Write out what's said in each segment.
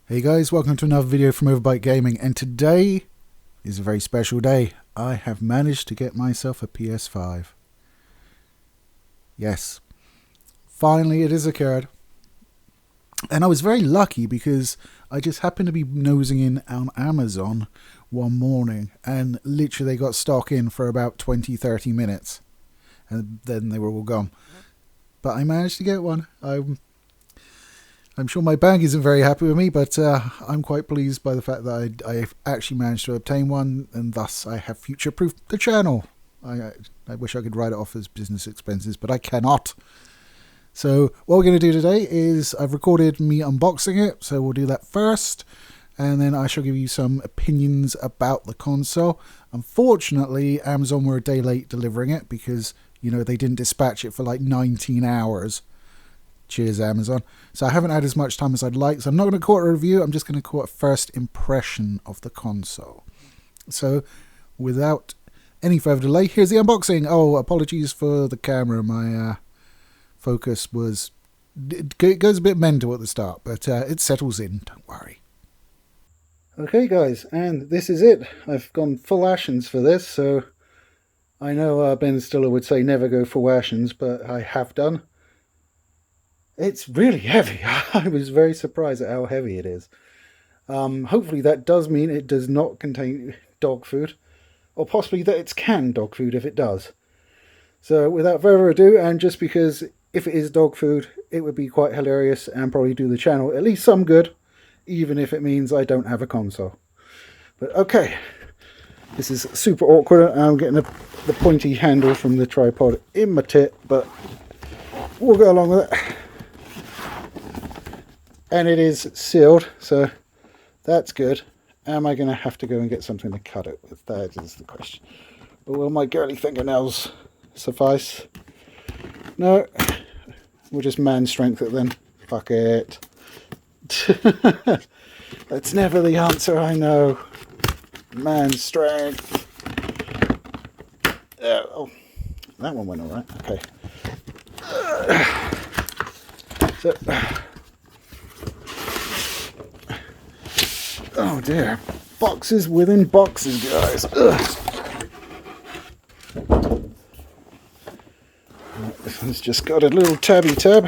Hey guys, welcome to another video from Overbite Gaming, and today is a very special day. I have managed to get myself a PS5. Yes, finally it has occurred. And I was very lucky because I just happened to be nosing in on Amazon one morning and literally they got stock in for about 20-30 minutes and then they were all gone. But I managed to get one. I'm sure my bank isn't very happy with me, but I'm quite pleased by the fact that I've actually managed to obtain one, and thus I have future-proofed the channel. I wish I could write it off as business expenses, but I cannot. So what we're going to do today is I've recorded me unboxing it, so we'll do that first, and then I shall give you some opinions about the console. Unfortunately, Amazon were a day late delivering it because, you know, they didn't dispatch it for like 19 hours. Cheers, Amazon. So I haven't had as much time as I'd like, so I'm not going to call it a review. I'm just going to call it a first impression of the console. So without any further delay, here's the unboxing. Oh, apologies for the camera. My focus was... It goes a bit mental at the start, but it settles in. Don't worry. Okay, guys, and this is it. I've gone full Ashens for this, so I know Ben Stiller would say never go full Ashens, but I have done. It's really heavy. I was very surprised at how heavy it is. Hopefully that does mean it does not contain dog food, or possibly that it's canned dog food if it does. So without further ado, and just because if it is dog food, it would be quite hilarious and probably do the channel at least some good, even if it means I don't have a console. But okay, this is super awkward. I'm getting the pointy handle from the tripod in my tit, but we'll go along with it. And it is sealed, so that's good. Am I going to have to go and get something to cut it with? That is the question. But will my girly fingernails suffice? No. We'll just man strength it then. Fuck it. That's never the answer, I know. Man strength. Oh, that one went alright. Okay. So... Oh dear. Boxes within boxes, guys. Right, this one's just got a little tabby tab.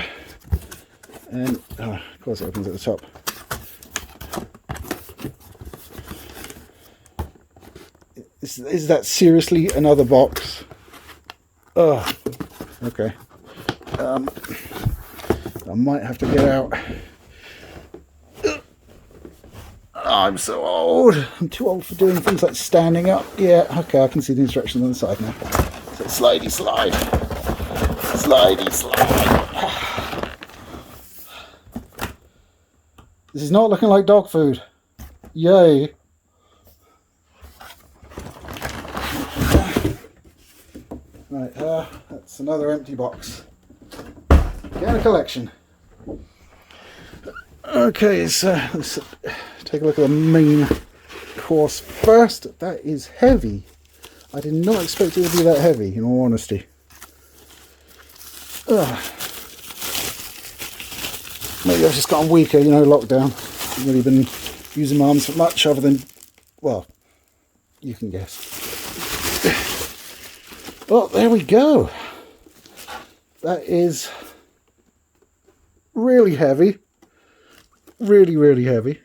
And, of course it opens at the top. Is that seriously another box? Oh, okay. I might have to get out. I'm so old. I'm too old for doing things like standing up. Yeah, okay, I can see the instructions on the side now. So slidey slide. Slidey slide. This is not looking like dog food. Yay. Right, that's another empty box. Get a collection. Okay, so let's take a look at the main course first. That is heavy. I did not expect it to be that heavy, in all honesty. Maybe I've just gotten weaker, you know, lockdown. I've really been using my arms for much other than, well, you can guess. Well, there we go. That is really heavy. Really, really heavy.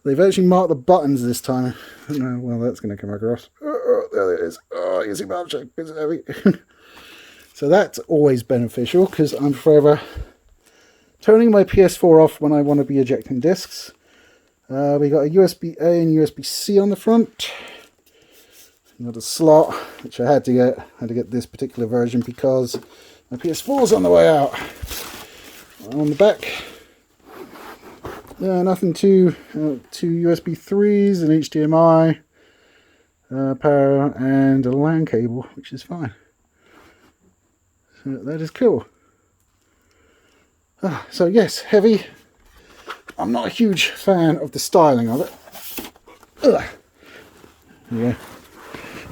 They've actually marked the buttons this time. No, well, that's going to come across. Oh, there it is. Oh, you see my check. It's heavy. So that's always beneficial because I'm forever turning my PS4 off when I want to be ejecting discs. We got a USB-A and USB-C on the front. Another slot, which I had to get. I had to get this particular version because my PS4's on the way out. On the back. Nothing too USB 3s, an HDMI, power, and a LAN cable, which is fine. So that is cool. So yes, heavy. I'm not a huge fan of the styling of it. Yeah.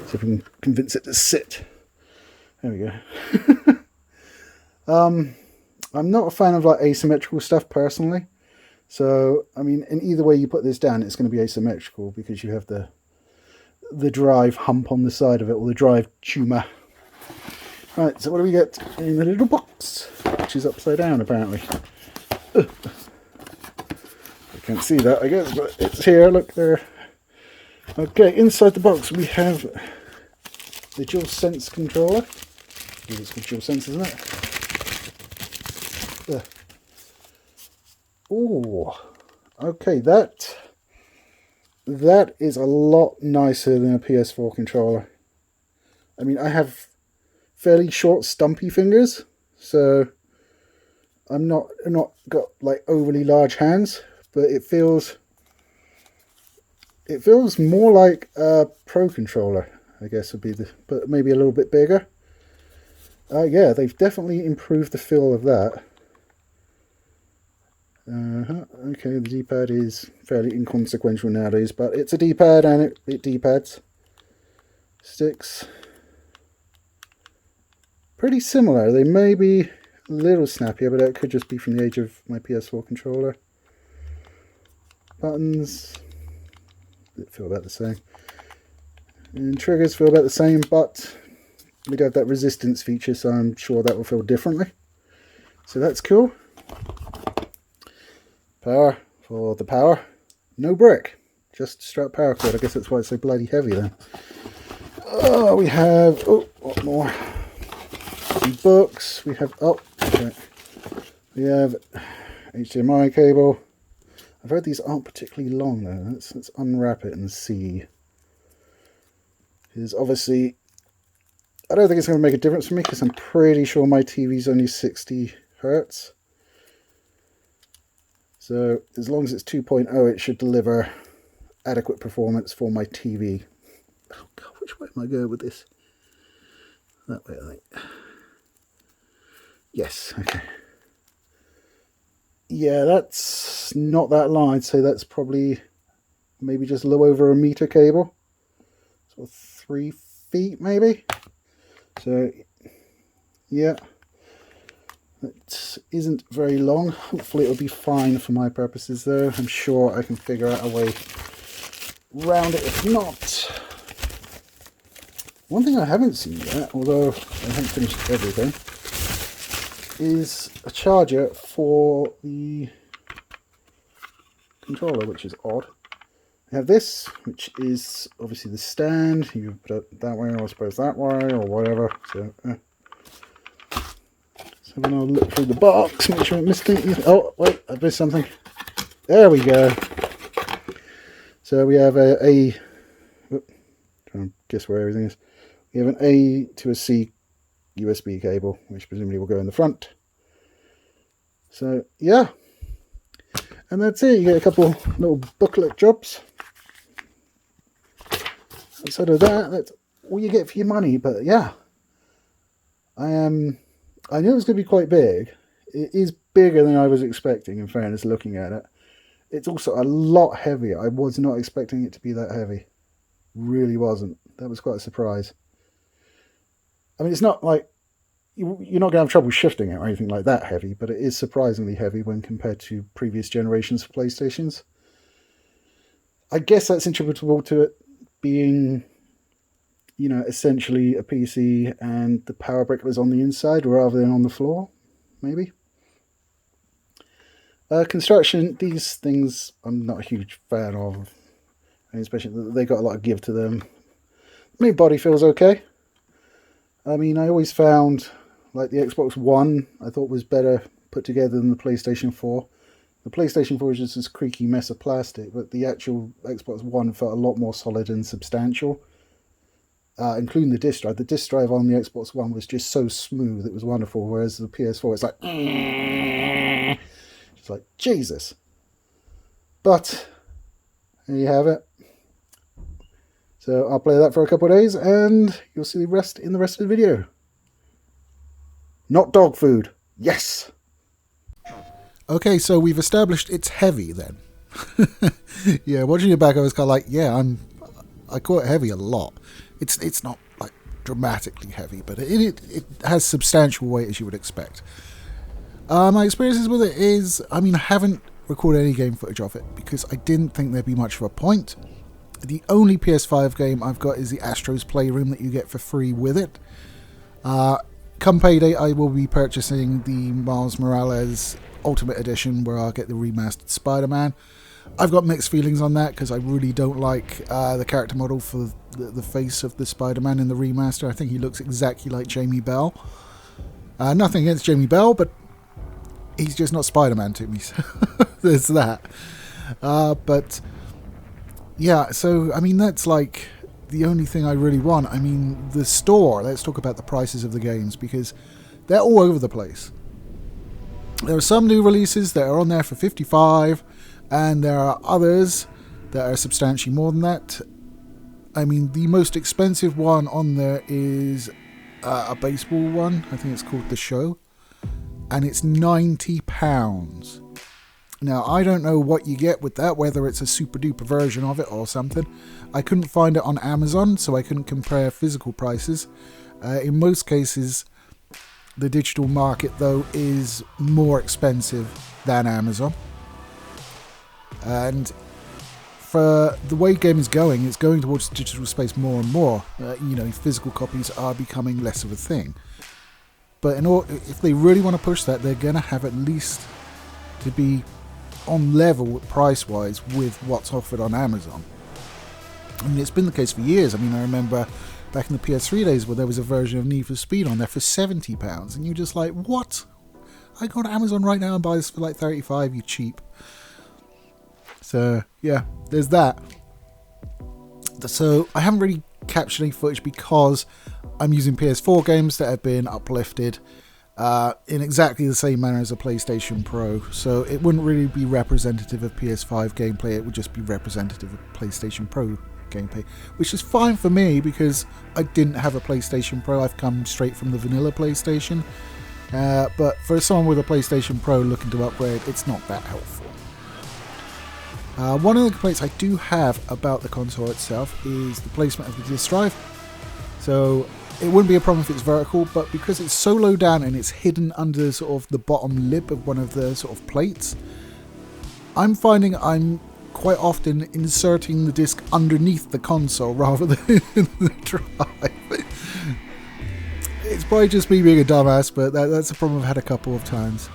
See if we can convince it to sit. There we go. I'm not a fan of like asymmetrical stuff personally. So, I mean, in either way you put this down, it's going to be asymmetrical because you have the drive hump on the side of it, or the drive tumor. Right, so what do we get in the little box, which is upside down apparently? I can't see that, I guess, but it's here. Look there. Okay, inside the box we have the DualSense controller. It's called DualSense, isn't it? Oh, okay, that is a lot nicer than a PS4 controller. I mean, I have fairly short, stumpy fingers, so I'm not got like overly large hands, but it feels more like a Pro controller, I guess would be but maybe a little bit bigger. Yeah, they've definitely improved the feel of that. Okay, the D-pad is fairly inconsequential nowadays, but it's a D-pad and it D-pads. Sticks. Pretty similar. They may be a little snappier, but that could just be from the age of my PS4 controller. Buttons feel about the same. And triggers feel about the same, but we do have that resistance feature, so I'm sure that will feel differently. So that's cool. Power for the power. No brick. Just straight power cord. I guess that's why it's so bloody heavy then. Oh, we have... oh, what more? Some books. We have... oh, okay. We have HDMI cable. I've heard these aren't particularly long though. Let's unwrap it and see. Because obviously... I don't think it's going to make a difference for me because I'm pretty sure my TV's only 60 Hertz. So as long as it's 2.0, it should deliver adequate performance for my TV. Oh God, which way am I going with this? That way, I think. Yes, okay. Yeah, that's not that long. I'd say that's probably maybe just a little over a meter cable. So 3 feet maybe. So yeah. It isn't very long. Hopefully it'll be fine for my purposes though. I'm sure I can figure out a way around it if not. One thing I haven't seen yet, although I haven't finished everything, is a charger for the controller, which is odd. I have this, which is obviously the stand. You put it that way, or I suppose that way, or whatever. So then I'll look through the box, make sure I missed anything. Oh, wait, I've missed something. There we go. So we have trying to guess where everything is. We have an A to a C USB cable, which presumably will go in the front. So, yeah. And that's it. You get a couple little booklet jobs. Outside of that, that's all you get for your money. But, yeah. I knew it was going to be quite big. It is bigger than I was expecting, in fairness, looking at it. It's also a lot heavier. I was not expecting it to be that heavy. Really wasn't. That was quite a surprise. I mean, it's not like... you're not going to have trouble shifting it or anything like that heavy, but it is surprisingly heavy when compared to previous generations of PlayStations. I guess that's attributable to it being... you know, essentially a PC and the power brick was on the inside rather than on the floor, maybe. Construction, these things I'm not a huge fan of, and especially they got a lot of give to them. I mean, body feels okay. I mean, I always found like the Xbox One I thought was better put together than the PlayStation 4. The PlayStation 4 was just this creaky mess of plastic, but the actual Xbox One felt a lot more solid and substantial. Including the disc drive. The disc drive on the Xbox One was just so smooth, it was wonderful, whereas the PS4 is like... it's like, Jesus. But, there you have it. So, I'll play that for a couple of days, and you'll see the rest in the rest of the video. Not dog food. Yes! Okay, so we've established it's heavy then. Yeah, watching it back, I was kind of like, yeah, I call it heavy a lot. It's not like dramatically heavy, but it has substantial weight as you would expect. My experiences with it is, I mean, I haven't record any game footage of it because I didn't think there'd be much of a point. The only PS5 game I've got is the Astro's Playroom that you get for free with it. Come payday, I will be purchasing the Miles Morales Ultimate Edition, where I'll get the remastered Spider-Man. I've got mixed feelings on that because I really don't like the character model for the face of the Spider-Man in the remaster. I think he looks exactly like Jamie Bell. Nothing against Jamie Bell, but he's just not Spider-Man to me. So there's that. But yeah, so I mean that's like the only thing I really want. I mean the store. Let's talk about the prices of the games because they're all over the place. There are some new releases that are on there for $55, and there are others that are substantially more than that. I mean, the most expensive one on there is a baseball one. I think it's called The Show, and it's £90. Now, I don't know what you get with that, whether it's a super duper version of it or something. I couldn't find it on Amazon, so I couldn't compare physical prices. In most cases, the digital market, though, is more expensive than Amazon. And for the way game is going, it's going towards the digital space more and more. Physical copies are becoming less of a thing. But if they really want to push that, they're going to have at least to be on level price-wise with what's offered on Amazon. I mean, it's been the case for years. I mean, I remember back in the PS3 days where there was a version of Need for Speed on there for £70, and you're just like, what? I go to Amazon right now and buy this for like $35, you cheap. So, yeah, there's that. So, I haven't really captured any footage because I'm using PS4 games that have been uplifted in exactly the same manner as a PlayStation Pro. So, it wouldn't really be representative of PS5 gameplay. It would just be representative of PlayStation Pro gameplay, which is fine for me because I didn't have a PlayStation Pro. I've come straight from the vanilla PlayStation. But for someone with a PlayStation Pro looking to upgrade, it's not that helpful. One of the complaints I do have about the console itself is the placement of the disc drive. So it wouldn't be a problem if it's vertical, but because it's so low down and it's hidden under sort of the bottom lip of one of the sort of plates, I'm finding I'm quite often inserting the disc underneath the console rather than in the drive. It's probably just me being a dumbass, but that's a problem I've had a couple of times.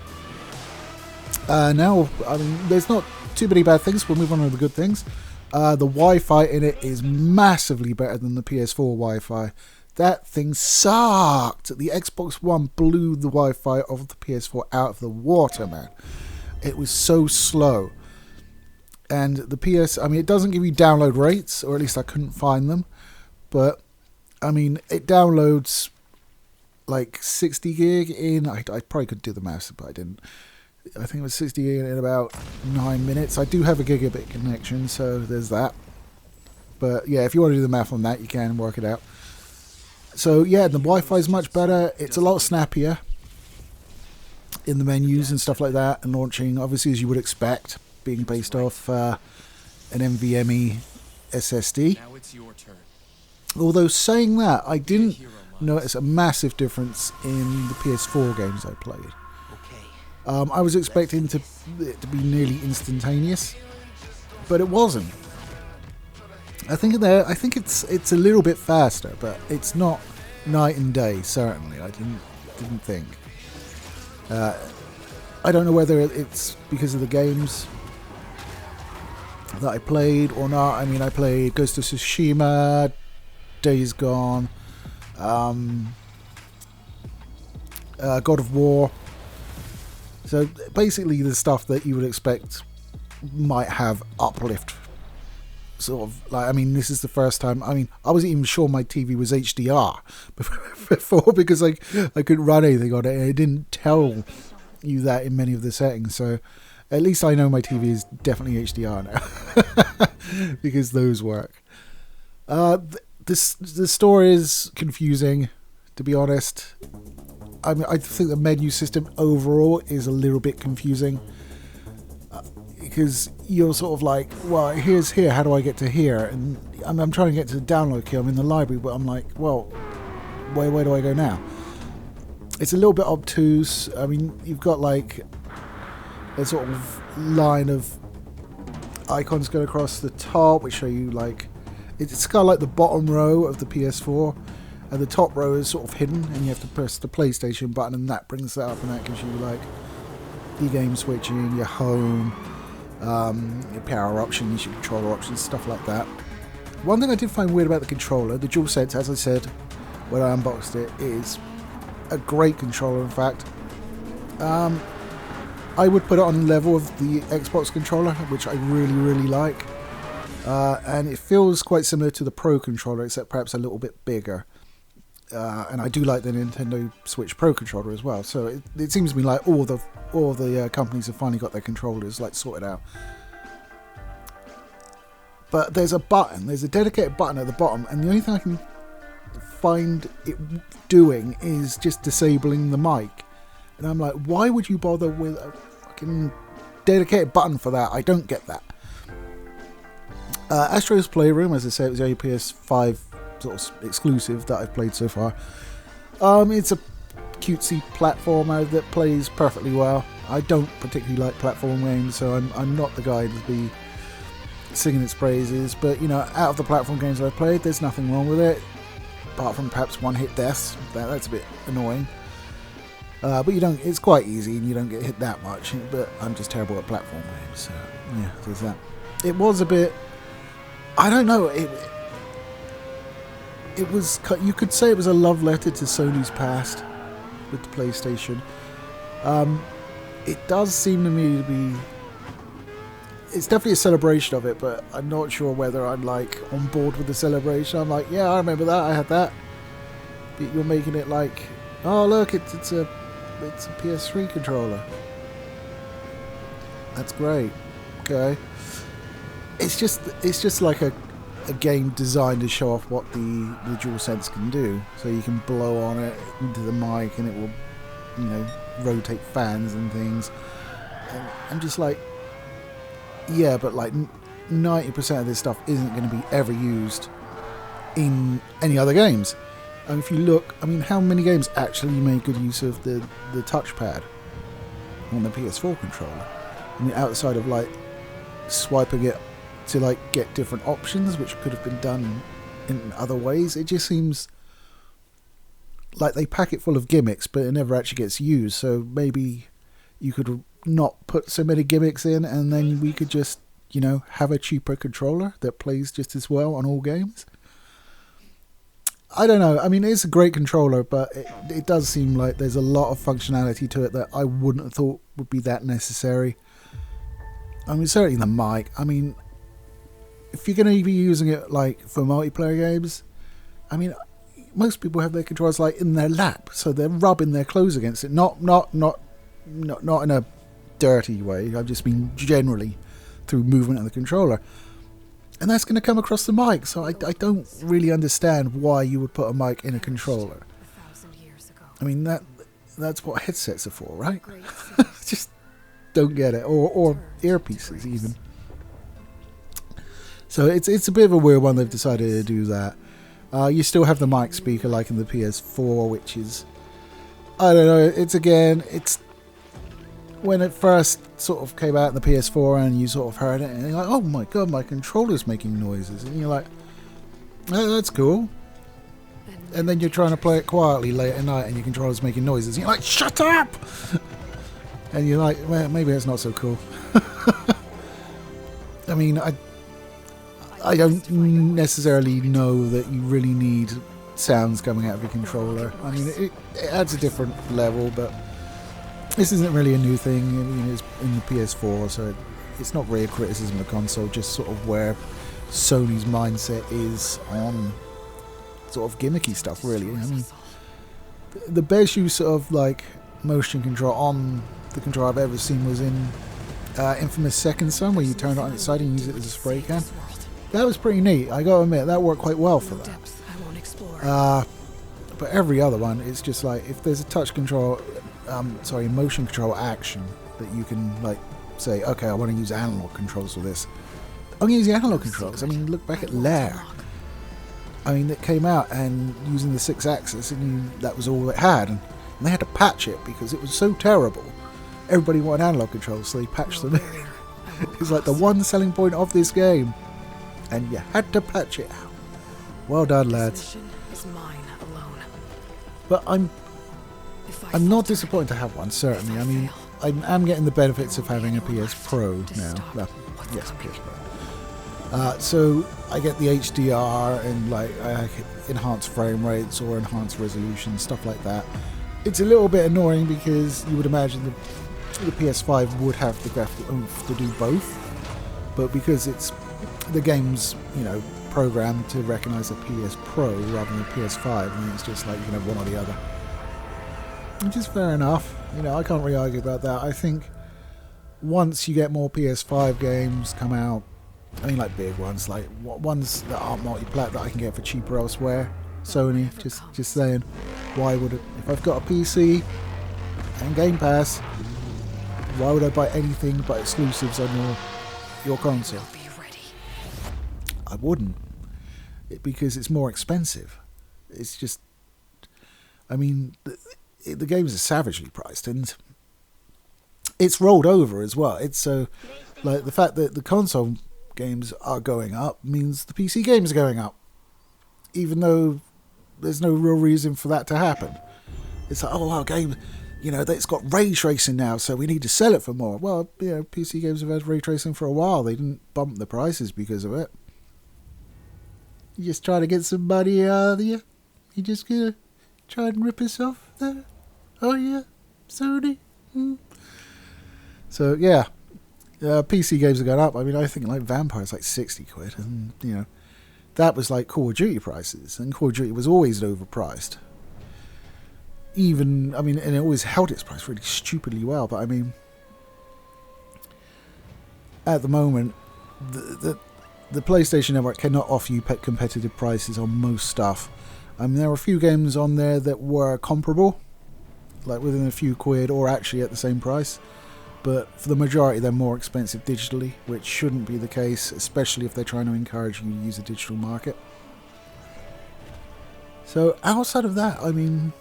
Now, I mean, there's not too many bad things. We'll move on to the good things. The Wi-Fi in it is massively better than the PS4 Wi-Fi. That thing sucked. The Xbox One blew the Wi-Fi of the PS4 out of the water, man. It was so slow. And the it doesn't give you download rates, or at least I couldn't find them. But, I mean, it downloads like 60 gig in, I probably could do the maths, but I didn't. I think it was 60 gig in about 9 minutes. I do have a gigabit connection, so there's that. But yeah, if you want to do the math on that, you can work it out. So yeah, the Wi-Fi is much better. It's a lot snappier in the menus and stuff like that, and launching, obviously, as you would expect, being based off an NVMe SSD. Now it's your turn. Although saying that, I didn't notice a massive difference in the PS4 games I played. I was expecting it to be nearly instantaneous, but it wasn't. I think it's a little bit faster, but it's not night and day. Certainly, I didn't think. I don't know whether it's because of the games that I played or not. I mean, I played Ghost of Tsushima, Days Gone, God of War. So basically the stuff that you would expect might have uplift. Sort of like, I mean, this is the first time. I mean, I wasn't even sure my TV was HDR before because I couldn't run anything on it, and it didn't tell you that in many of the settings. So at least I know my TV is definitely HDR now because those work. The story is confusing, to be honest. I mean, I think the menu system overall is a little bit confusing because you're sort of like, well, here's here, how do I get to here? And I'm trying to get to the download key. I'm in the library, but I'm like, well, where do I go now? It's a little bit obtuse. I mean, you've got like a sort of line of icons go across the top, which show you like it's kind of like the bottom row of the PS4, and the top row is sort of hidden, and you have to press the PlayStation button, and that brings that up, and that gives you like your game switching, your home, your power options, your controller options, stuff like that. One thing I did find weird about the controller, the DualSense, as I said when I unboxed it, is a great controller. In fact, I would put it on level of the Xbox controller, which I really like. And it feels quite similar to the Pro controller, except perhaps a little bit bigger. And I do like the Nintendo Switch Pro controller as well. So it seems to me like all the companies have finally got their controllers like sorted out. But there's a dedicated button at the bottom, and the only thing I can find it doing is just disabling the mic. And I'm like, why would you bother with a fucking dedicated button for that? I don't get that. Astro's Playroom, as I said, it was the only PS5 sort of exclusive that I've played so far. It's a cutesy platformer that plays perfectly well. I don't particularly like platform games, so I'm not the guy to be singing its praises. But you know, out of the platform games I've played, there's nothing wrong with it, apart from perhaps one-hit deaths. That's a bit annoying. But you don't. It's quite easy, and you don't get hit that much. But I'm just terrible at platform games, so yeah, there's that. It was a bit. I don't know. It was. You could say it was a love letter to Sony's past with the PlayStation. It does seem to me to be. It's definitely a celebration of it, but I'm not sure whether I'm like on board with the celebration. I'm like, yeah, I remember that. I had that. But you're making it like, oh look, it's a PS3 controller. That's great. Okay. It's just like a game designed to show off what the DualSense can do. So you can blow on it into the mic and it will, you know, rotate fans and things. And I'm just like, yeah, but like 90% of this stuff isn't going to be ever used in any other games. And if you look, I mean, how many games actually made good use of the touchpad on the PS4 controller? I mean, outside of like swiping it to like get different options, which could have been done in other ways. It just seems like they pack it full of gimmicks, but it never actually gets used. So maybe you could not put so many gimmicks in, and then we could just, you know, have a cheaper controller that plays just as well on all games. I don't know. I mean, it's a great controller, but it does seem like there's a lot of functionality to it that I wouldn't have thought would be that necessary. I mean, certainly the mic. I mean, if you're going to be using it like for multiplayer games, I mean, most people have their controllers like in their lap, so they're rubbing their clothes against it. Not in a dirty way. I just mean generally through movement of the controller. And that's going to come across the mic, so I don't really understand why you would put a mic in a controller. I mean, that's what headsets are for, right? Just don't get it. Or earpieces, even. So it's a bit of a weird one. They've decided to do that. You still have the mic speaker like in the PS4, which is... I don't know, it's... When it first sort of came out in the PS4 and you sort of heard it, and you're like, oh my god, my controller's making noises. And you're like, oh, that's cool. And then you're trying to play it quietly late at night and your controller's making noises. And you're like, shut up! And you're like, well, maybe that's not so cool. I mean, I don't necessarily know that you really need sounds coming out of your controller. I mean, it adds a different level, but this isn't really a new thing. I mean, it's in the PS4, so it's not really a criticism of the console, just sort of where Sony's mindset is on sort of gimmicky stuff, really. I mean, the best use of like motion control on the controller I've ever seen was in Infamous Second Son, where you turn it on its side and use it as a spray can. That was pretty neat. I gotta admit, that worked quite well for that. But every other one, it's just like, if there's a touch control, motion control action that you can like say, okay, I want to use analog controls for this. I'm going to use the analog controls. I mean, look back at Lair. I mean, it came out and using the 6-axis, and that was all it had, and they had to patch it because it was so terrible everybody wanted analog controls, so they patched them in. It's like the one selling point of this game, and you had to patch it out. Well done, lads. Is mine alone. But I'm not disappointed to have one, certainly. I mean, I am getting the benefits of having a PS Pro now. Well, yes, PS Pro. So I get the HDR and like enhanced frame rates or enhanced resolution, stuff like that. It's a little bit annoying because you would imagine the PS5 would have the graphic oomph to do both, but because it's the game's, you know, programmed to recognize a PS Pro rather than a PS5, and it's just like you can have one or the other, which is fair enough. You know, I can't really argue about that. I think once you get more PS5 games come out, I mean, like big ones, like ones that aren't multi-plat that I can get for cheaper elsewhere. Sony, just saying, why would it? If I've got a PC and Game Pass, why would I buy anything but exclusives on your console? I wouldn't, because it's more expensive. It's just, I mean, the games are savagely priced, and it's rolled over as well. It's so, like, the fact that the console games are going up means the PC games are going up, even though there's no real reason for that to happen. It's like, oh, our game, you know, it's got ray tracing now, so we need to sell it for more. Well, you know, PC games have had ray tracing for a while. They didn't bump the prices because of it. You just try to get somebody you just gonna try and rip us off there. Oh yeah, Sony. So yeah, PC games are going up. I mean, I think like Vampire's like 60 quid, and you know, that was like Call of Duty prices, and Call of Duty was always overpriced. Even, I mean, and it always held its price really stupidly well. But I mean, at the moment, the PlayStation Network cannot offer you competitive prices on most stuff. I mean, there were a few games on there that were comparable, like within a few quid or actually at the same price. But for the majority, they're more expensive digitally, which shouldn't be the case, especially if they're trying to encourage you to use a digital market. So outside of that, I mean,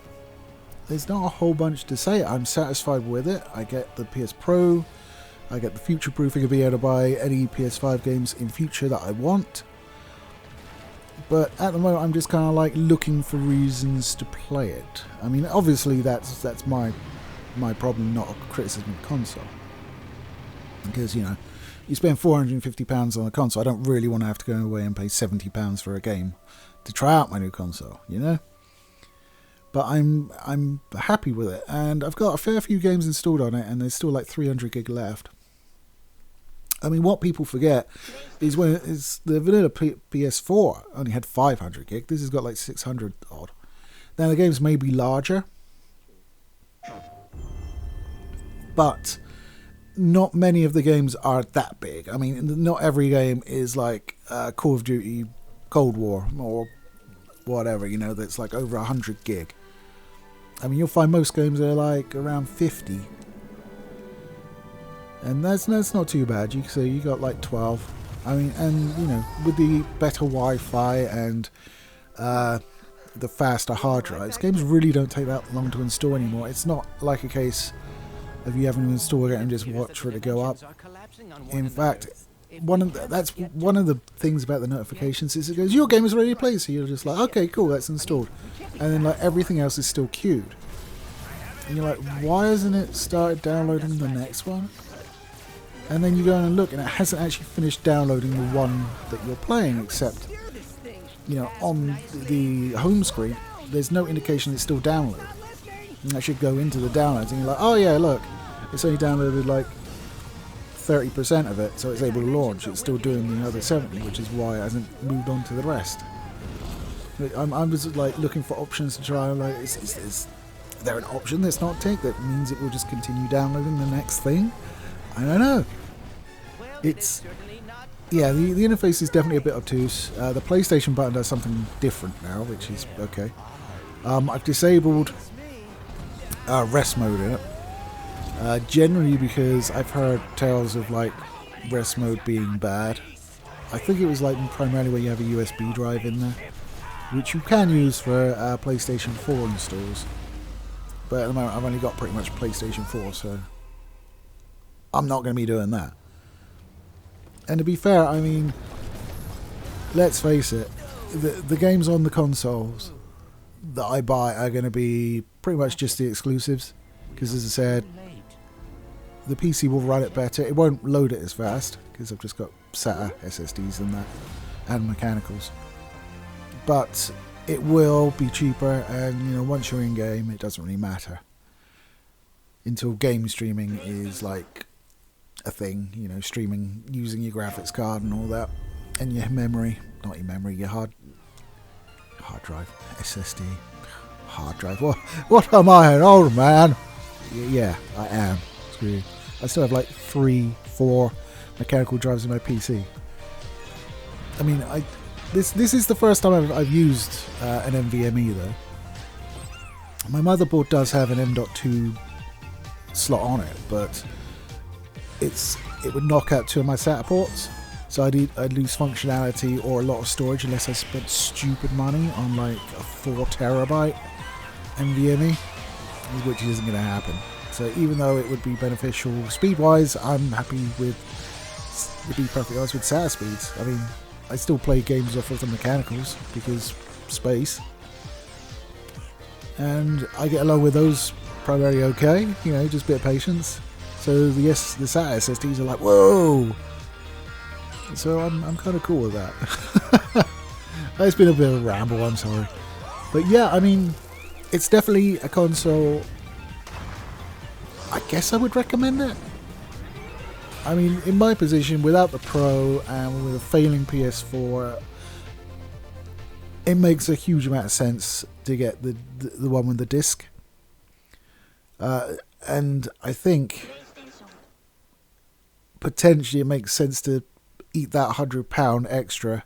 there's not a whole bunch to say. I'm satisfied with it. I get the PS Pro. I get the future-proofing of being able to buy any PS5 games in future that I want. But at the moment, I'm just kind of like looking for reasons to play it. I mean, obviously that's my problem, not a criticism of the console. Because, you know, you spend £450 on a console, I don't really want to have to go away and pay £70 for a game to try out my new console, you know? But I'm happy with it, and I've got a fair few games installed on it, and there's still like 300 gig left. I mean, what people forget is when it's the vanilla PS4 only had 500 gig. This has got like 600 odd. Now the games may be larger, but not many of the games are that big. I mean, not every game is like Call of Duty Cold War or whatever, you know, that's like over 100 gig. I mean, you'll find most games are like around 50. And that's not too bad. So you got like 12. I mean, and you know, with the better Wi-Fi and the faster hard drives, games really don't take that long to install anymore. It's not like a case of you having to install it and just watch for it to go up. In fact, that's one of the things about the notifications is it goes, your game is ready to play, so you're just like, okay, cool, that's installed, and then like everything else is still queued, and you're like, why hasn't it started downloading the next one? And then you go in and look, and it hasn't actually finished downloading the one that you're playing, except, you know, on the home screen there's no indication it's still downloaded. And I should go into the downloads and you're like, oh yeah, look, it's only downloaded like 30% of it, so it's able to launch. It's still doing the other 70, which is why it hasn't moved on to the rest. I'm just like looking for options to try. Like, is there an option that's not ticked that means it will just continue downloading the next thing? I don't know. It's yeah, the interface is definitely a bit obtuse. The PlayStation button does something different now, which is okay. I've disabled rest mode in it. Generally because I've heard tales of like rest mode being bad. I think it was like primarily where you have a USB drive in there, which you can use for PlayStation 4 installs. But at the moment I've only got pretty much PlayStation 4, so I'm not going to be doing that. And to be fair, I mean, let's face it, the games on the consoles that I buy are going to be pretty much just the exclusives. Because as I said, the PC will run it better. It won't load it as fast because I've just got SATA SSDs and that, and mechanicals. But it will be cheaper, and you know, once you're in game, it doesn't really matter. Until game streaming is like a thing, you know, streaming using your graphics card and all that, and your memory, not your memory, your hard drive, SSD, hard drive. What am I, an old man? Yeah, I am. Screw you. I still have like 3-4 mechanical drives in my PC. I mean, this is the first time I've used an NVMe though. My motherboard does have an M.2 slot on it, but it would knock out 2 of my SATA ports, so I'd lose functionality or a lot of storage unless I spent stupid money on like a 4 terabyte NVMe, which isn't going to happen. So even though it would be beneficial speed-wise, I'm happy with, to be perfectly honest, with SATA speeds. I mean, I still play games off of the mechanicals because space, and I get along with those primarily okay. You know, just a bit of patience. So the SATA SSDs are like, whoa. So I'm kind of cool with that. It's been a bit of a ramble. I'm sorry, but yeah, I mean, it's definitely a console. I guess I would recommend it. I mean, in my position, without the Pro and with a failing PS4, it makes a huge amount of sense to get the one with the disc. And I think potentially it makes sense to eat that £100 extra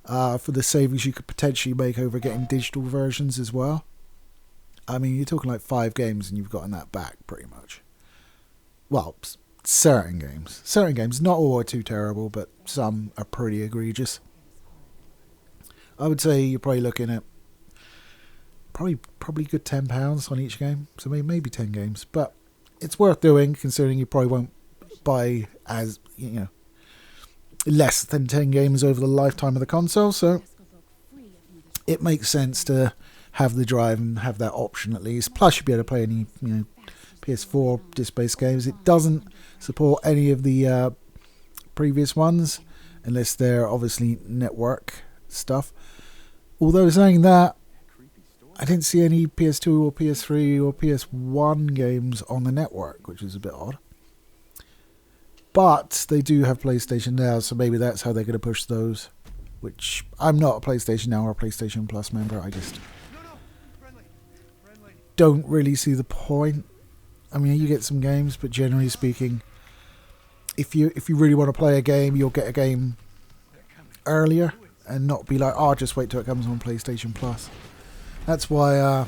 for the savings you could potentially make over getting digital versions as well. I mean, you're talking like 5 games and you've gotten that back pretty much. Well, certain games. Certain games, not all are too terrible, but some are pretty egregious. I would say you're probably looking at probably good £10 on each game, so maybe 10 games, but it's worth doing considering you probably won't buy as, you know, less than 10 games over the lifetime of the console, so it makes sense to have the drive and have that option at least. Plus you'll be able to play any, you know, PS4 disc-based games. It doesn't support any of the previous ones unless they're obviously network stuff. Although saying that, I didn't see any PS2 or PS3 or PS1 games on the network, which is a bit odd. But they do have PlayStation Now, so maybe that's how they're going to push those. Which, I'm not a PlayStation Now or a PlayStation Plus member. I just don't really see the point. I mean, you get some games, but generally speaking, if you really want to play a game, you'll get a game earlier and not be like, oh, just wait till it comes on PlayStation Plus. That's why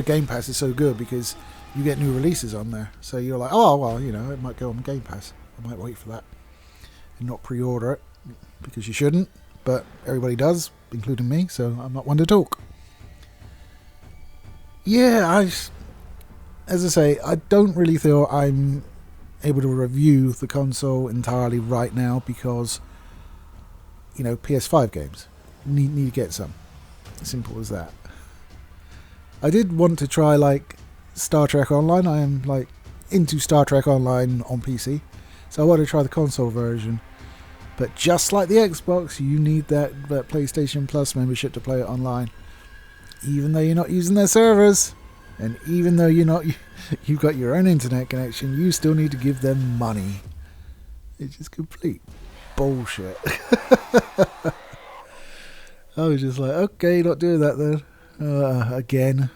Game Pass is so good, because you get new releases on there. So you're like, oh, well, you know, it might go on Game Pass. I might wait for that and not pre-order it, because you shouldn't, but everybody does, including me, so I'm not one to talk. Yeah, as I say, I don't really feel I'm able to review the console entirely right now because, you know, PS5 games need to get some. Simple as that. I did want to try like Star Trek Online. I am like into Star Trek Online on PC, so I want to try the console version. But just like the Xbox, you need that PlayStation Plus membership to play it online, even though you're not using their servers. And even though you've got your own internet connection, you still need to give them money. It's just complete bullshit. I was just like, okay, not doing that then. Again.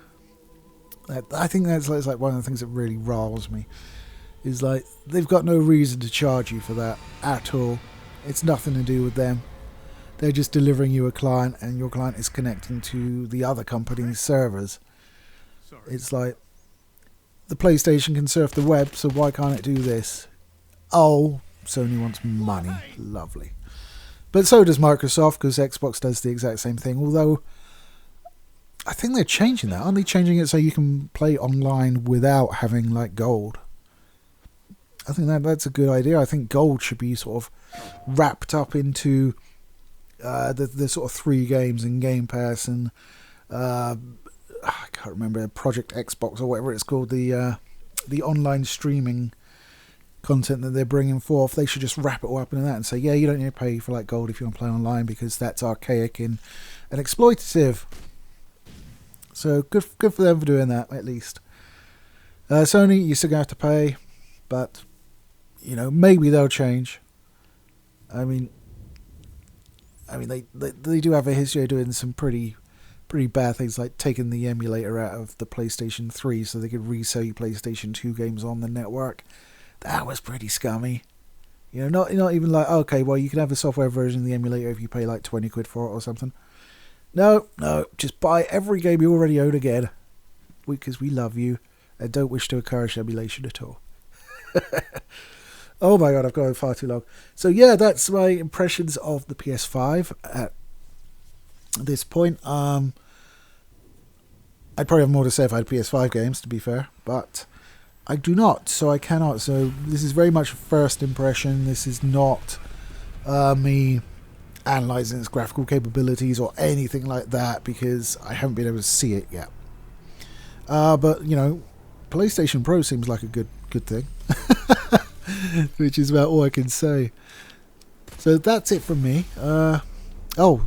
I think that's like one of the things that really riles me. Is like, they've got no reason to charge you for that at all. It's nothing to do with them. They're just delivering you a client, and your client is connecting to the other company's servers. It's like, the PlayStation can surf the web, so why can't it do this? Oh, Sony wants money. Lovely. But so does Microsoft, because Xbox does the exact same thing. Although, I think they're changing that. Aren't they changing it so you can play online without having, like, gold? I think that's a good idea. I think gold should be sort of wrapped up into the sort of 3 games in Game Pass, and I can't remember, Project Xbox or whatever it's called, the online streaming content that they're bringing forth. They should just wrap it all up into that and say, yeah, you don't need to pay for like gold if you want to play online, because that's archaic and exploitative. So good for them for doing that, at least. Sony, you're still going to have to pay, but you know, maybe they'll change. I mean they do have a history of doing some pretty bad things, like taking the emulator out of the PlayStation 3 so they could resell you PlayStation 2 games on the network. That was pretty scummy. You know, not even like, okay, well, you can have a software version of the emulator if you pay like 20 quid for it or something. No, just buy every game you already own again, because we love you and don't wish to encourage emulation at all. Oh my god, I've gone far too long. So yeah, that's my impressions of the PS5 at this point. I'd probably have more to say if I had PS5 games, to be fair, but I do not, so I cannot. So this is very much a first impression. This is not me analysing its graphical capabilities or anything like that, because I haven't been able to see it yet. But, you know, PlayStation Pro seems like a good thing. Which is about all I can say. So that's it from me. Oh,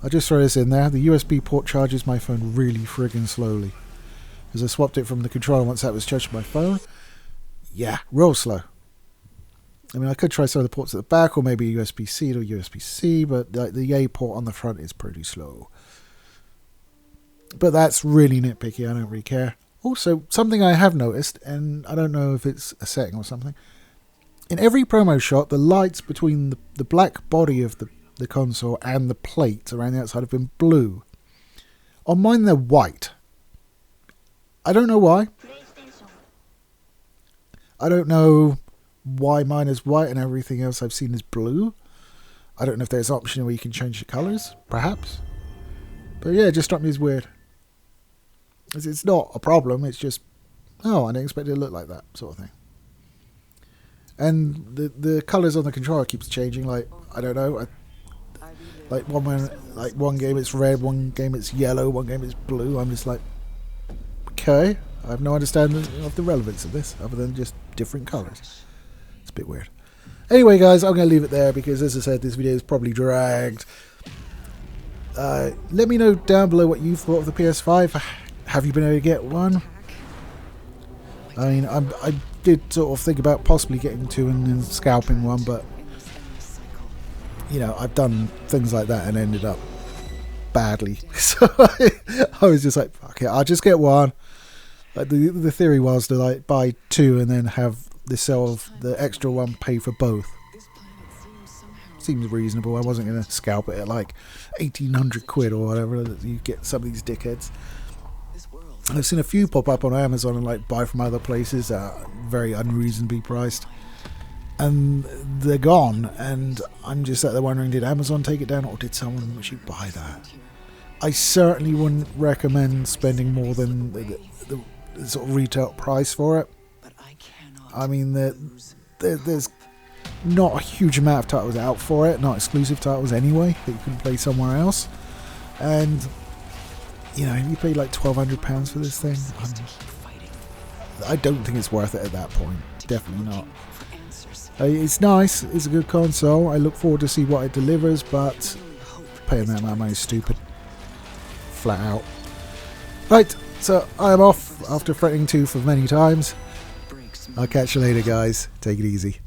I just throw this in there. The USB port charges my phone really friggin' slowly, because I swapped it from the controller once that was charged to my phone. Yeah, real slow. I mean, I could try some of the ports at the back, or maybe USB-C to USB-C, but the A port on the front is pretty slow. But that's really nitpicky. I don't really care. Also, something I have noticed, and I don't know if it's a setting or something, in every promo shot, the lights between the black body of the console and the plate around the outside have been blue. On mine, they're white. I don't know why. I don't know why mine is white and everything else I've seen is blue. I don't know if there's an option where you can change the colours, perhaps. But yeah, it just struck me as weird. It's not a problem, it's just, oh, I didn't expect it to look like that, sort of thing. And the colours on the controller keeps changing, like, I don't know, like one game it's red, one game it's yellow, one game it's blue. I'm just like, okay, I have no understanding of the relevance of this, other than just different colours. It's a bit weird. Anyway, guys, I'm going to leave it there, because as I said, this video is probably dragged. Let me know down below what you thought of the PS5. Have you been able to get one? I mean, I did sort of think about possibly getting two and scalping one, but you know, I've done things like that and ended up badly. So I was just like, fuck it, I'll just get one. Like the theory was to like buy two and then have the sell of the extra one pay for both. Seems reasonable. I wasn't going to scalp it at like 1,800 quid or whatever that you get some of these dickheads. I've seen a few pop up on Amazon and like buy from other places that are very unreasonably priced, and they're gone, and I'm just sat there wondering, did Amazon take it down, or did someone actually buy that? I certainly wouldn't recommend spending more than the sort of retail price for it. I mean, there's not a huge amount of titles out for it, not exclusive titles anyway, that you can play somewhere else. And you know, you paid like £1,200 for this thing. I don't think it's worth it at that point. Definitely not. It's nice. It's a good console. I look forward to see what it delivers, but paying that amount of money is stupid. Flat out. Right, so I am off after threatening to for many times. I'll catch you later, guys. Take it easy.